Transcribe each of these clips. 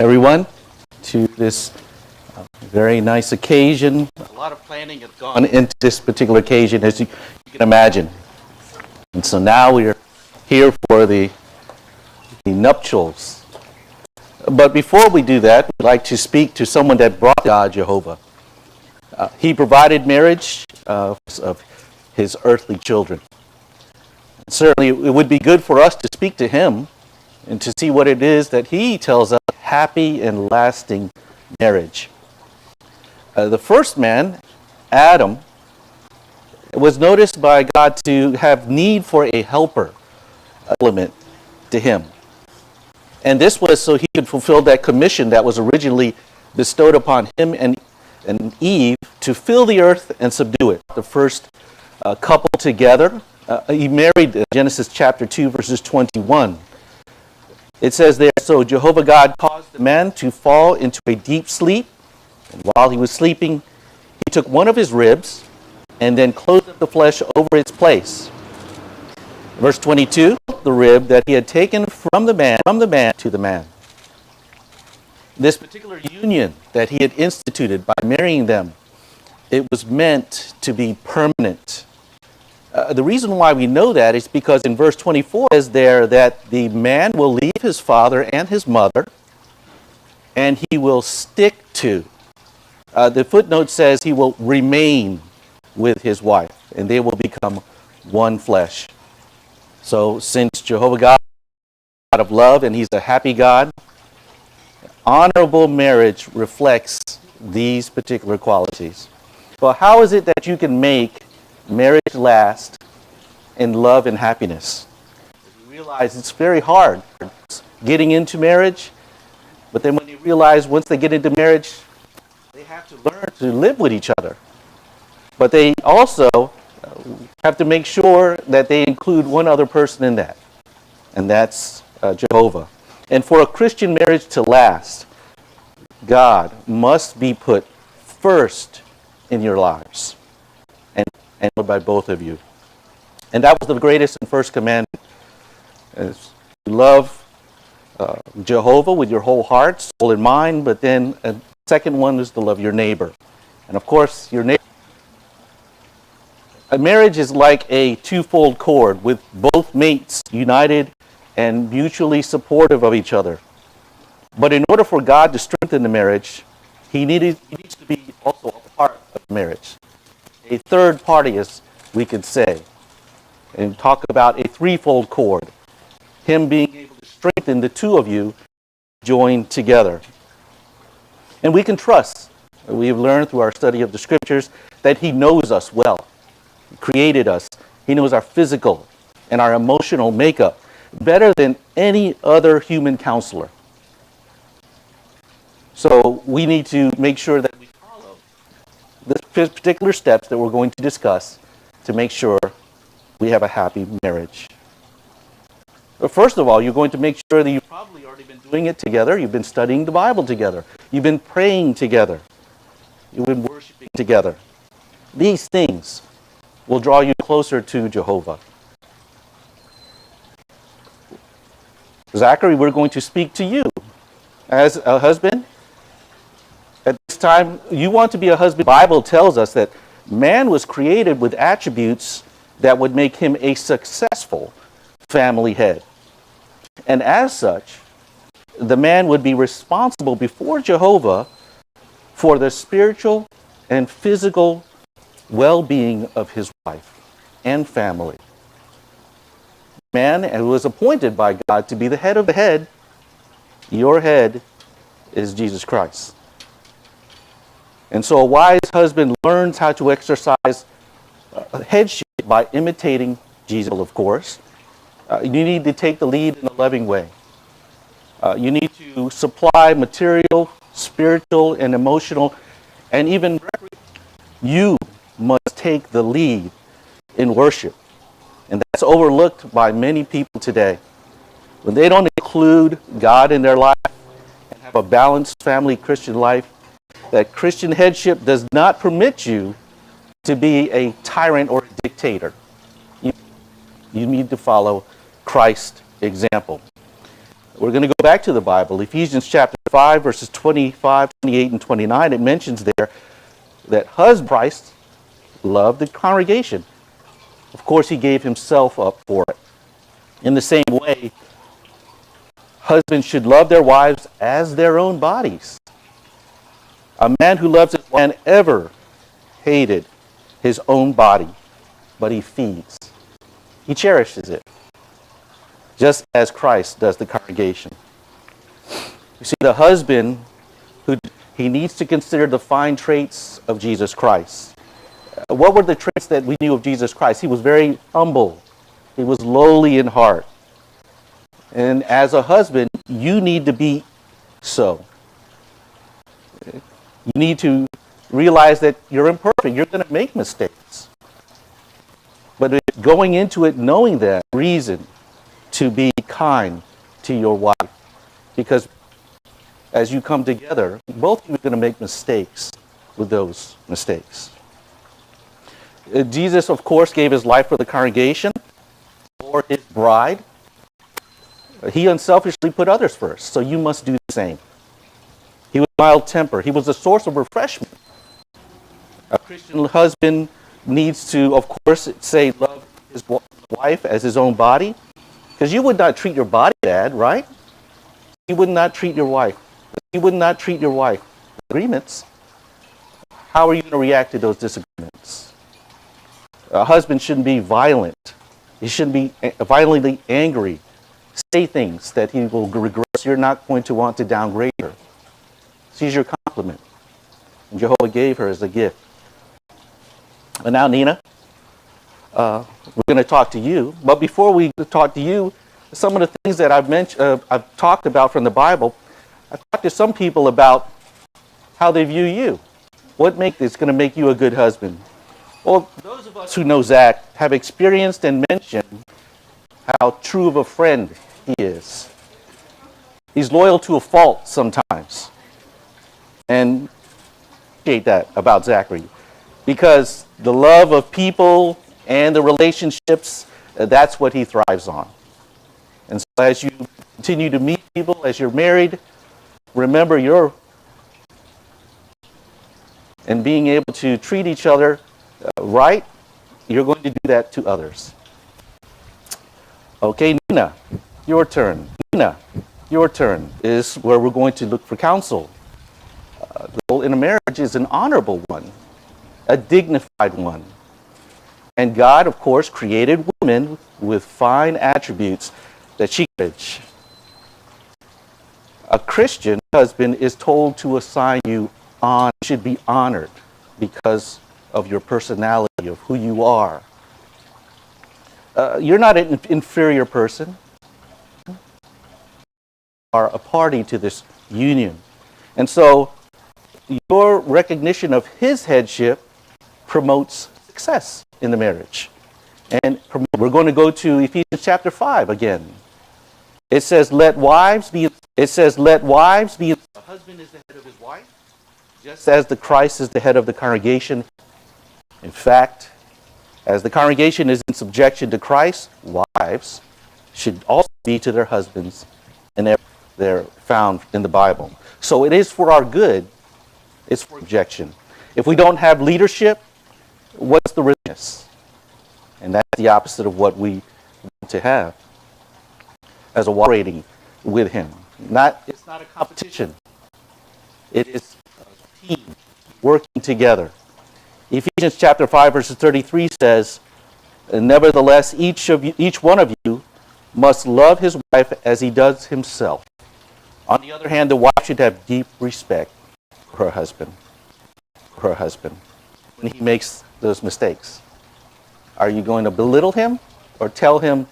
everyone to this very nice occasion. A lot of planning has gone into this particular occasion, as you can imagine. And so now we are here for the nuptials. But before we do that, we'd like to speak to someone that brought God, Jehovah. He provided marriage of his earthly children. Certainly, it would be good for us to speak to him and to see what it is that he tells us, happy and lasting marriage. The first man, Adam, was noticed by God to have need for a helper element to him. And this was so he could fulfill that commission that was originally bestowed upon him and Eve to fill the earth and subdue it. The first couple together, he married Genesis chapter 2, verses 21. It says there, so Jehovah God caused the man to fall into a deep sleep. And while he was sleeping, he took one of his ribs and then closed up the flesh over its place. Verse 22, the rib that he had taken from the man to the man. This particular union that he had instituted by marrying them, it was meant to be permanent. The reason why we know that is because in verse 24 it says there that the man will leave his father and his mother, and he will stick to. The footnote says he will remain with his wife, and they will become one flesh. So since Jehovah God is a God of love and he's a happy God, honorable marriage reflects these particular qualities. Well, how is it that you can make marriage last in love and happiness? You realize it's very hard getting into marriage, but then when you realize once they get into marriage, they have to learn to live with each other. But they also have to make sure that they include one other person in that, and that's Jehovah. And for a Christian marriage to last, God must be put first in your lives and by both of you. And that was the greatest and first commandment. Is to love Jehovah with your whole heart, soul, and mind, but then a second one is to love your neighbor. And of course, your neighbor. A marriage is like a twofold cord with both mates united and mutually supportive of each other. But in order for God to strengthen the marriage, he needs to be also a part of the marriage. A third party, as we could say, and talk about a threefold cord. Him being able to strengthen the two of you joined together. And we can trust, we have learned through our study of the scriptures, that he knows us well. He created us. He knows our physical and our emotional makeup better than any other human counselor. So we need to make sure that we follow the particular steps that we're going to discuss to make sure we have a happy marriage. But first of all, you're going to make sure that you've probably already been doing it together. You've been studying the Bible together. You've been praying together. You've been worshiping together. These things will draw you closer to Jehovah. Zachary, we're going to speak to you as a husband. At this time, you want to be a husband. The Bible tells us that man was created with attributes that would make him a successful family head. And as such, the man would be responsible before Jehovah for the spiritual and physical well-being of his wife and family. Man who was appointed by God to be the head of the head, your head is Jesus Christ. And so a wise husband learns how to exercise headship by imitating Jesus, of course. You need to take the lead in a loving way. You need to supply material, spiritual, and emotional, and even you must take the lead in worship. And that's overlooked by many people today. When they don't include God in their life and have a balanced family Christian life, that Christian headship does not permit you to be a tyrant or a dictator. You need to follow Christ's example. We're going to go back to the Bible. Ephesians chapter 5, verses 25, 28, and 29, it mentions there that Christ loved the congregation. Of course, he gave himself up for it. In the same way, husbands should love their wives as their own bodies. A man who loves his wife ever hated his own body, but he feeds. He cherishes it, just as Christ does the congregation. You see, the husband, he needs to consider the fine traits of Jesus Christ. What were the traits that we knew of Jesus Christ? He was very humble. He was lowly in heart. And as a husband, you need to be so. You need to realize that you're imperfect. You're going to make mistakes. But going into it knowing that, reason to be kind to your wife. Because as you come together, both of you are going to make mistakes with those mistakes. Jesus, of course, gave his life for the congregation, for his bride. He unselfishly put others first, so you must do the same. He was mild-tempered. He was a source of refreshment. A Christian husband needs to, of course, say love his wife as his own body, because you would not treat your body bad, right? You would not treat your wife. You would not treat your wife. Agreements. How are you going to react to those disagreements? A husband shouldn't be violent. He shouldn't be violently angry. Say things that he will regret. You're not going to want to downgrade her. She's your compliment. And Jehovah gave her as a gift. And now, Nina, we're going to talk to you. But before we talk to you, some of the things that I've talked about from the Bible, I've talked to some people about how they view you. What is going to make you a good husband? Well, those of us who know Zach have experienced and mentioned how true of a friend he is. He's loyal to a fault sometimes. And I appreciate that about Zachary. Because the love of people and the relationships, that's what he thrives on. And so as you continue to meet people, as you're married, remember and being able to treat each other right, you're going to do that to others. Okay, Nina, your turn. Nina, your turn is where we're going to look for counsel. The role in a marriage is an honorable one, a dignified one. And God, of course, created women with fine attributes that she encouraged. A Christian husband is told to assign you on, should be honored because of your personality, of who you are. You're not an inferior person. You are a party to this union. And so your recognition of his headship promotes success in the marriage. And we're going to go to Ephesians chapter 5 again. It says, let wives be, the husband is the head of his wife, just as the Christ is the head of the congregation. In fact, as the congregation is in subjection to Christ, wives should also be to their husbands, and they're found in the Bible. So it is for our good. It's for objection. If we don't have leadership, what's the resistance? And that's the opposite of what we want to have as a rating with him. It's not a competition. It is a team working together. Ephesians chapter 5 verses 33 says, nevertheless, each one of you must love his wife as he does himself. On the other hand, the wife should have deep respect for her husband. When he makes those mistakes. Are you going to belittle him or tell him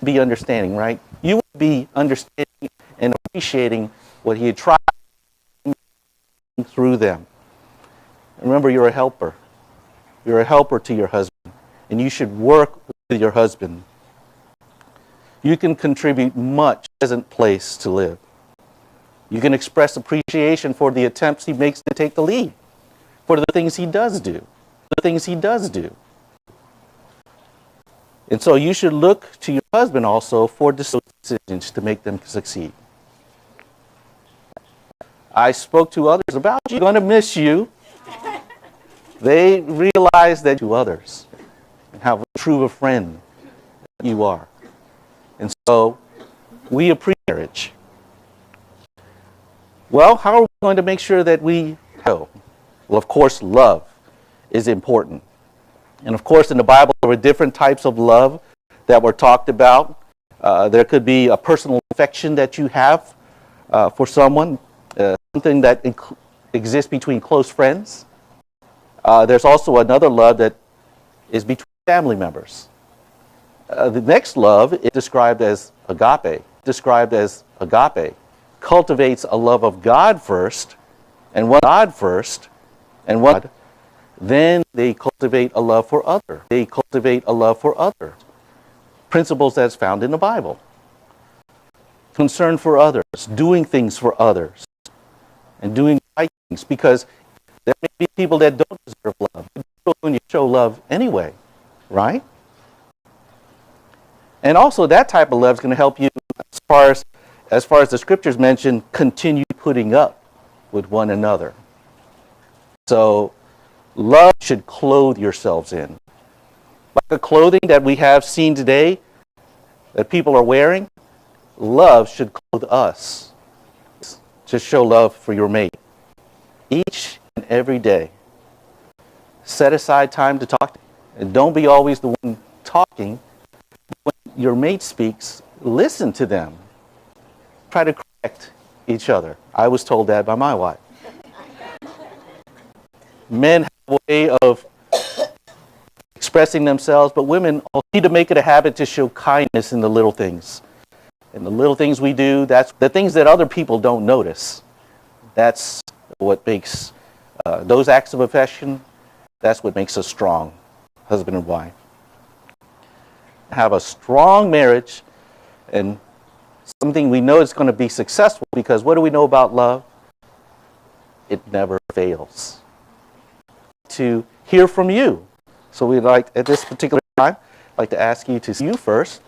be understanding, right? You would be understanding and appreciating what he had tried through them. Remember, you're a helper. You're a helper to your husband, and you should work with your husband. You can contribute much pleasant place to live. You can express appreciation for the attempts he makes to take the lead, for the things he does do. And so you should look to your husband also for discipline. decisions to make them succeed. I spoke to others about you. Going to miss you. They realize that to others and how true a friend you are. And so we appreciate marriage. Well, how are we going to make sure that we know? Well, of course, love is important. And of course, in the Bible, there were different types of love that were talked about. There could be a personal affection that you have for someone, something that exists between close friends. There's also another love that is between family members. The next love is described as agape. Cultivates a love of God first, and one God first, and one. Then they cultivate a love for other. Principles that's found in the Bible. Concern for others, doing things for others, and doing right things, because there may be people that don't deserve love. But when you show love anyway, right? And also that type of love is going to help you as far as the scriptures mention, continue putting up with one another. So love should clothe yourselves in. Like the clothing that we have seen today that people are wearing, love should clothe us. Just show love for your mate. Each and every day. Set aside time to talk. And don't be always the one talking. When your mate speaks, listen to them. Try to correct each other. I was told that by my wife. Men have a way of expressing themselves, but women need to make it a habit to show kindness in the little things. And the little things we do, that's the things that other people don't notice. That's what makes those acts of affection, that's what makes us strong, husband and wife. Have a strong marriage, and something we know is going to be successful, because what do we know about love? It never fails. To hear from you. So we'd like, at this particular time, I'd like to ask you to see you first.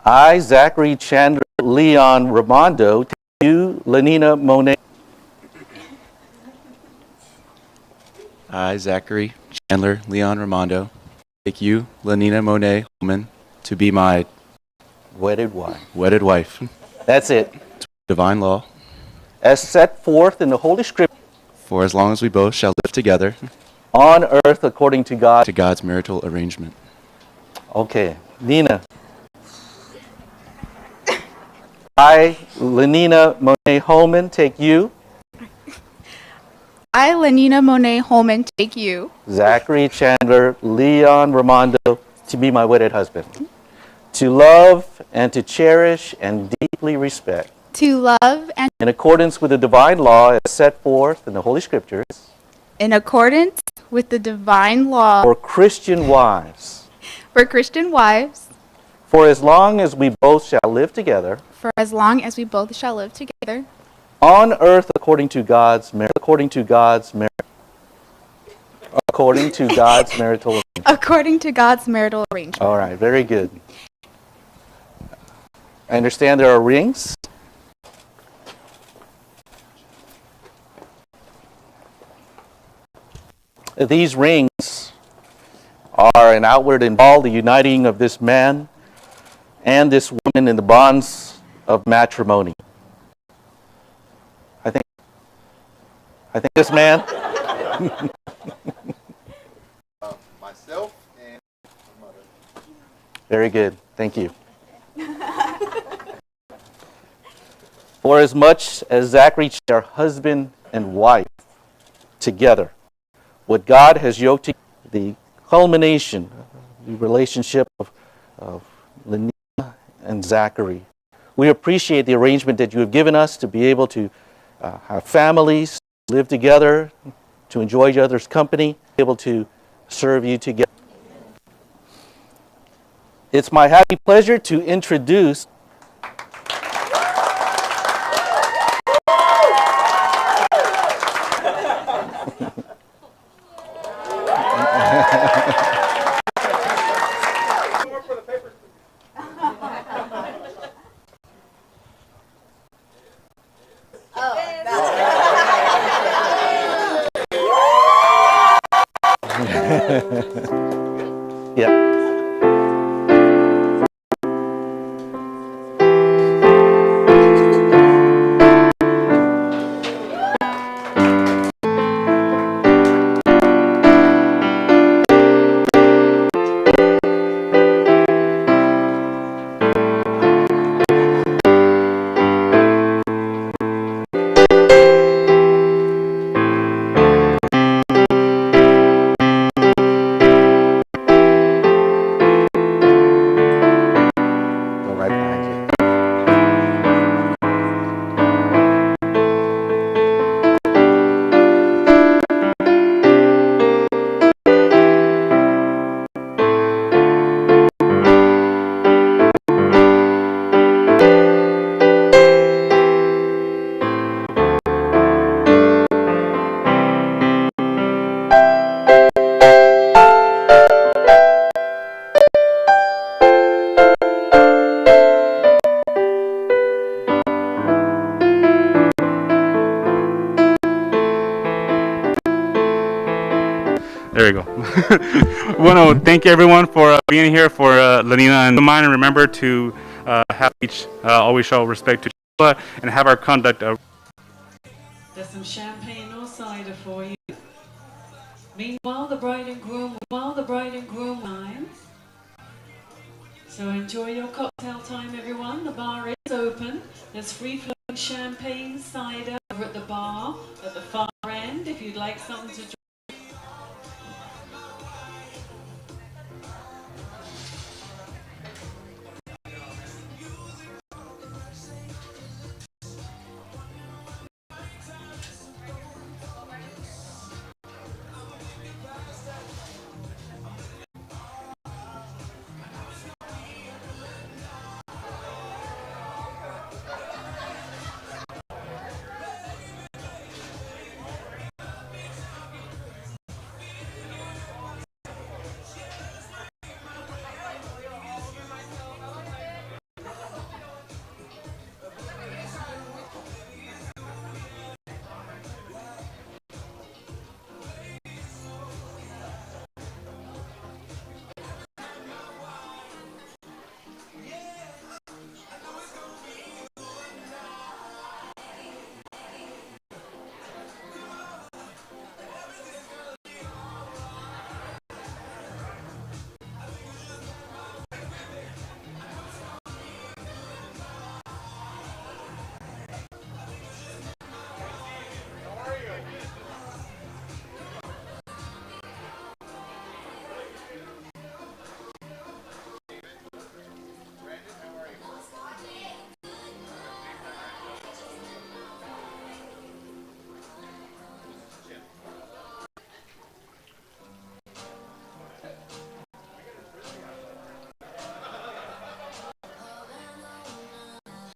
I, Zachary Chandler Leon Raimondo, take you, LaNyna Monet. I, Zachary Chandler Leon Raimondo, take you, LaNyna Monet Holman, to be my Wedded wife. That's it. Divine law. As set forth in the Holy Scripture. For as long as we both shall live together. On earth according to God. To God's marital arrangement. Okay. Nina. I, LaNyna Monet Holman, take you. I, LaNyna Monet Holman, take you. Zachary Chandler Leon Raimondo, to be my wedded husband. To love and to cherish and deeply respect. To love and in accordance with the divine law as set forth in the Holy Scriptures. In accordance with the divine law. For Christian wives. For Christian wives. For as long as we both shall live together. For as long as we both shall live together. On earth according to God's marital arrangement. All right, very good. I understand there are rings. These rings are an outward involve the uniting of this man and this woman in the bonds of matrimony. I think this man. Myself and my mother. Very good. Thank you. For as much as Zachary are husband and wife together, what God has yoked together, the culmination, the relationship of LaNyna and Zachary. We appreciate the arrangement that you have given us to be able to have families, live together, to enjoy each other's company, able to serve you together. It's my happy pleasure to introduce Yeah. Go right behind you. There you go. Want to thank everyone for being here for LaNyna and mine, and remember to have each always show respect to each other and have our conduct. There's some champagne or cider for you. Meanwhile, the bride and groom wine. So enjoy your cocktail time, everyone. The bar is open. There's free-flowing champagne, cider over at the bar at the far end if you'd like something to drink.